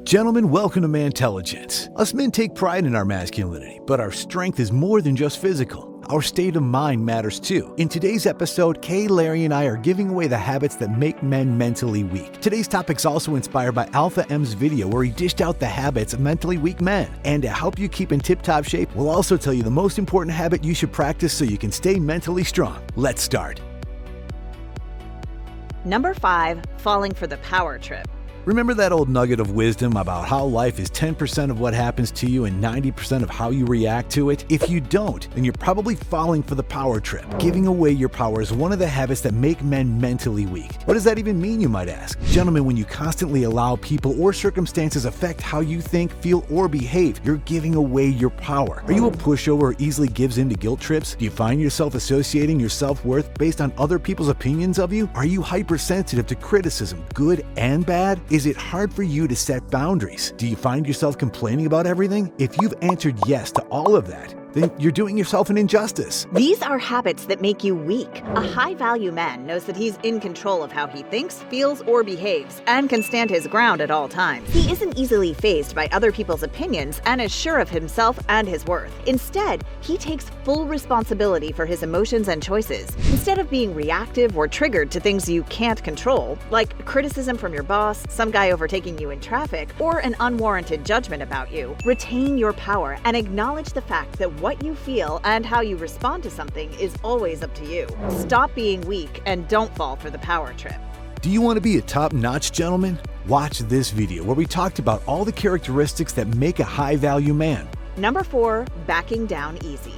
Gentlemen, welcome to Mantelligence. Us men take pride in our masculinity, but our strength is more than just physical. Our state of mind matters too. In today's episode, Kay, Larry, and I are giving away the habits that make men mentally weak. Today's topic's also inspired by Alpha M's video where he dished out the habits of mentally weak men. And to help you keep in tip-top shape, we'll also tell you the most important habit you should practice so you can stay mentally strong. Let's start. Number 5, falling for the power trip. Remember that old nugget of wisdom about how life is 10% of what happens to you and 90% of how you react to it? If you don't, then you're probably falling for the power trip. Giving away your power is one of the habits that make men mentally weak. What does that even mean, you might ask? Gentlemen, when you constantly allow people or circumstances affect how you think, feel, or behave, you're giving away your power. Are you a pushover who easily gives in to guilt trips? Do you find yourself associating your self-worth based on other people's opinions of you? Are you hypersensitive to criticism, good and bad? Is it hard for you to set boundaries? Do you find yourself complaining about everything? If you've answered yes to all of that, then you're doing yourself an injustice. These are habits that make you weak. A high-value man knows that he's in control of how he thinks, feels, or behaves, and can stand his ground at all times. He isn't easily fazed by other people's opinions and is sure of himself and his worth. Instead, he takes full responsibility for his emotions and choices. Instead of being reactive or triggered to things you can't control, like criticism from your boss, some guy overtaking you in traffic, or an unwarranted judgment about you, retain your power and acknowledge the fact that what you feel and how you respond to something is always up to you. Stop being weak and don't fall for the power trip. Do you want to be a top-notch gentleman? Watch this video where we talked about all the characteristics that make a high-value man. Number 4, backing down easy.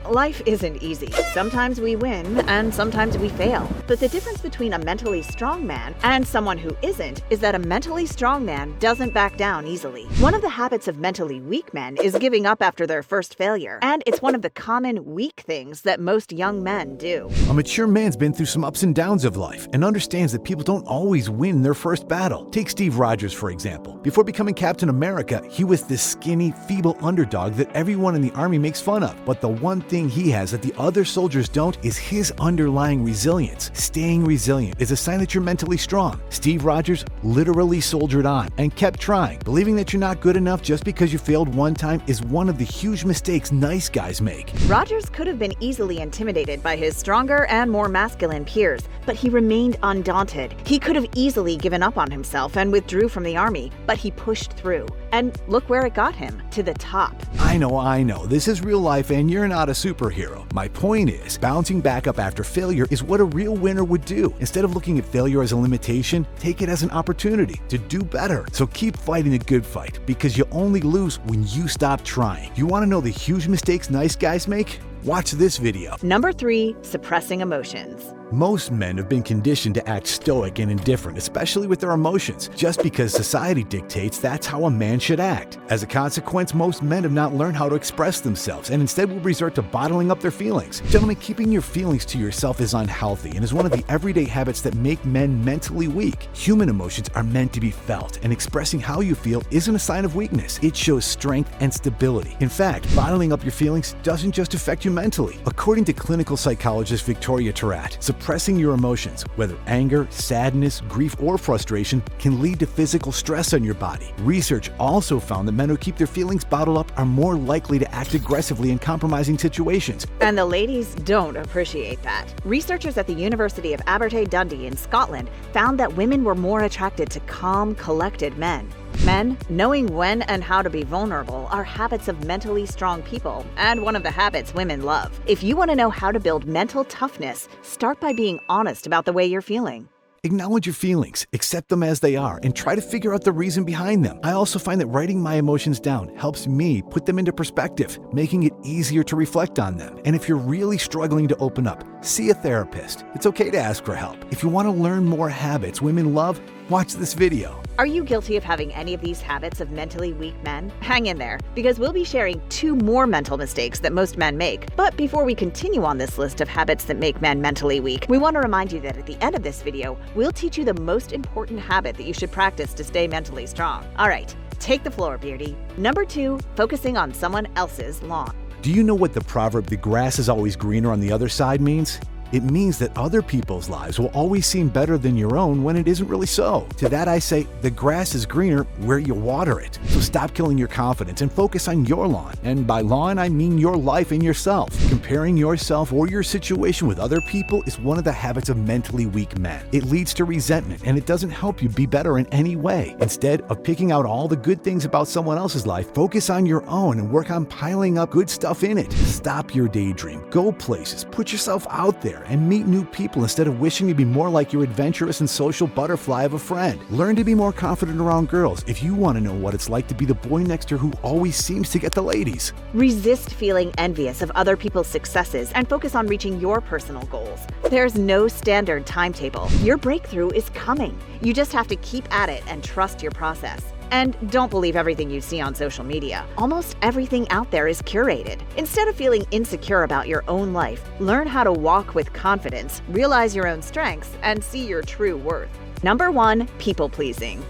Life isn't easy. Sometimes we win and sometimes we fail. But the difference between a mentally strong man and someone who isn't is that a mentally strong man doesn't back down easily. One of the habits of mentally weak men is giving up after their first failure, and it's one of the common weak things that most young men do. A mature man's been through some ups and downs of life and understands that people don't always win their first battle. Take Steve Rogers, for example. Before becoming Captain America, he was this skinny, feeble underdog that everyone in the army makes fun of. But the one thing he has that the other soldiers don't is his underlying resilience. Staying resilient is a sign that you're mentally strong. Steve Rogers literally soldiered on and kept trying. Believing that you're not good enough just because you failed one time is one of the huge mistakes nice guys make. Rogers could have been easily intimidated by his stronger and more masculine peers, but he remained undaunted. He could have easily given up on himself and withdrew from the army, but he pushed through. And look where it got him, to the top. I know, this is real life and you're not a superhero. My point is, bouncing back up after failure is what a real winner would do. Instead of looking at failure as a limitation, take it as an opportunity to do better. So keep fighting a good fight, because you only lose when you stop trying. You want to know the huge mistakes nice guys make? Watch this video. Number 3, suppressing emotions. Most men have been conditioned to act stoic and indifferent, especially with their emotions, just because society dictates that's how a man should act. As a consequence, most men have not learned how to express themselves and instead will resort to bottling up their feelings. Gentlemen, keeping your feelings to yourself is unhealthy and is one of the everyday habits that make men mentally weak. Human emotions are meant to be felt, and expressing how you feel isn't a sign of weakness. It shows strength and stability. In fact, bottling up your feelings doesn't just affect you mentally. According to clinical psychologist Victoria Tarat, suppressing your emotions, whether anger, sadness, grief, or frustration, can lead to physical stress on your body. Research also found that men who keep their feelings bottled up are more likely to act aggressively in compromising situations. And the ladies don't appreciate that. Researchers at the University of Dundee in Scotland found that women were more attracted to calm, collected men. Men, knowing when and how to be vulnerable are habits of mentally strong people, and one of the habits women love. If you want to know how to build mental toughness, start by being honest about the way you're feeling. Acknowledge your feelings, accept them as they are, and try to figure out the reason behind them. I also find that writing my emotions down helps me put them into perspective, making it easier to reflect on them. And if you're really struggling to open up, see a therapist. It's okay to ask for help. If you want to learn more habits women love, watch this video. Are you guilty of having any of these habits of mentally weak men? Hang in there, because we'll be sharing 2 more mental mistakes that most men make. But before we continue on this list of habits that make men mentally weak, we want to remind you that at the end of this video, we'll teach you the most important habit that you should practice to stay mentally strong. All right, take the floor, Beardy. Number 2, focusing on someone else's lawn. Do you know what the proverb, "the grass is always greener on the other side," means? It means that other people's lives will always seem better than your own when it isn't really so. To that I say, the grass is greener where you water it. So stop killing your confidence and focus on your lawn. And by lawn, I mean your life and yourself. Comparing yourself or your situation with other people is one of the habits of mentally weak men. It leads to resentment, and it doesn't help you be better in any way. Instead of picking out all the good things about someone else's life, focus on your own and work on piling up good stuff in it. Stop your daydream, go places, put yourself out there, and meet new people instead of wishing to be more like your adventurous and social butterfly of a friend. Learn to be more confident around girls if you want to know what it's like to be the boy next to her who always seems to get the ladies. Resist feeling envious of other people's successes and focus on reaching your personal goals. There's no standard timetable. Your breakthrough is coming. You just have to keep at it and trust your process. And don't believe everything you see on social media. Almost everything out there is curated. Instead of feeling insecure about your own life, learn how to walk with confidence, realize your own strengths, and see your true worth. Number 1, people-pleasing.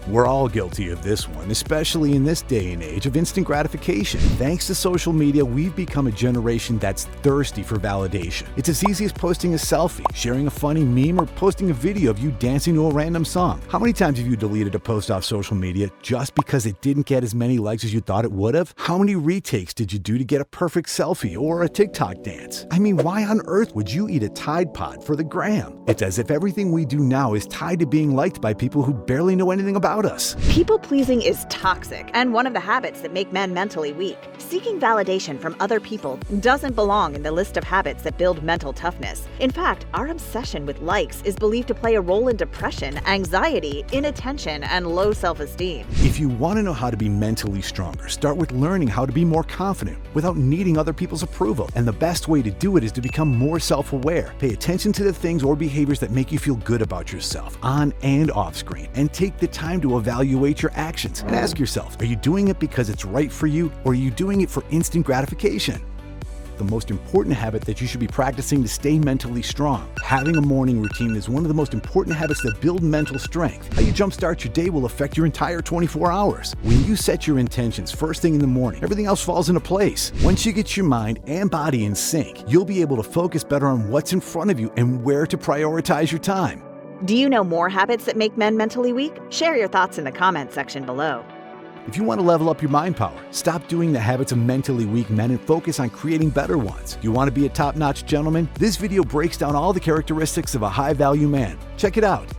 We're all guilty of this one, especially in this day and age of instant gratification. Thanks to social media, we've become a generation that's thirsty for validation. It's as easy as posting a selfie, sharing a funny meme, or posting a video of you dancing to a random song. How many times have you deleted a post off social media just because it didn't get as many likes as you thought it would have? How many retakes did you do to get a perfect selfie or a TikTok dance? I mean, why on earth would you eat a Tide Pod for the gram? It's as if everything we do now is tied to being liked by people who barely know anything about us. People-pleasing is toxic and one of the habits that make men mentally weak. Seeking validation from other people doesn't belong in the list of habits that build mental toughness. In fact, our obsession with likes is believed to play a role in depression, anxiety, inattention, and low self-esteem. If you want to know how to be mentally stronger, start with learning how to be more confident without needing other people's approval. And the best way to do it is to become more self-aware. Pay attention to the things or behaviors that make you feel good about yourself, on and off screen, and take the time to evaluate your actions and ask yourself, are you doing it because it's right for you, or are you doing it for instant gratification? The most important habit that you should be practicing to stay mentally strong. Having a morning routine is one of the most important habits that build mental strength. How you jumpstart your day will affect your entire 24 hours. When you set your intentions first thing in the morning, everything else falls into place. Once you get your mind and body in sync, you'll be able to focus better on what's in front of you and where to prioritize your time. Do you know more habits that make men mentally weak? Share your thoughts in the comments section below. If you want to level up your mind power, stop doing the habits of mentally weak men and focus on creating better ones. Do you want to be a top-notch gentleman? This video breaks down all the characteristics of a high-value man. Check it out.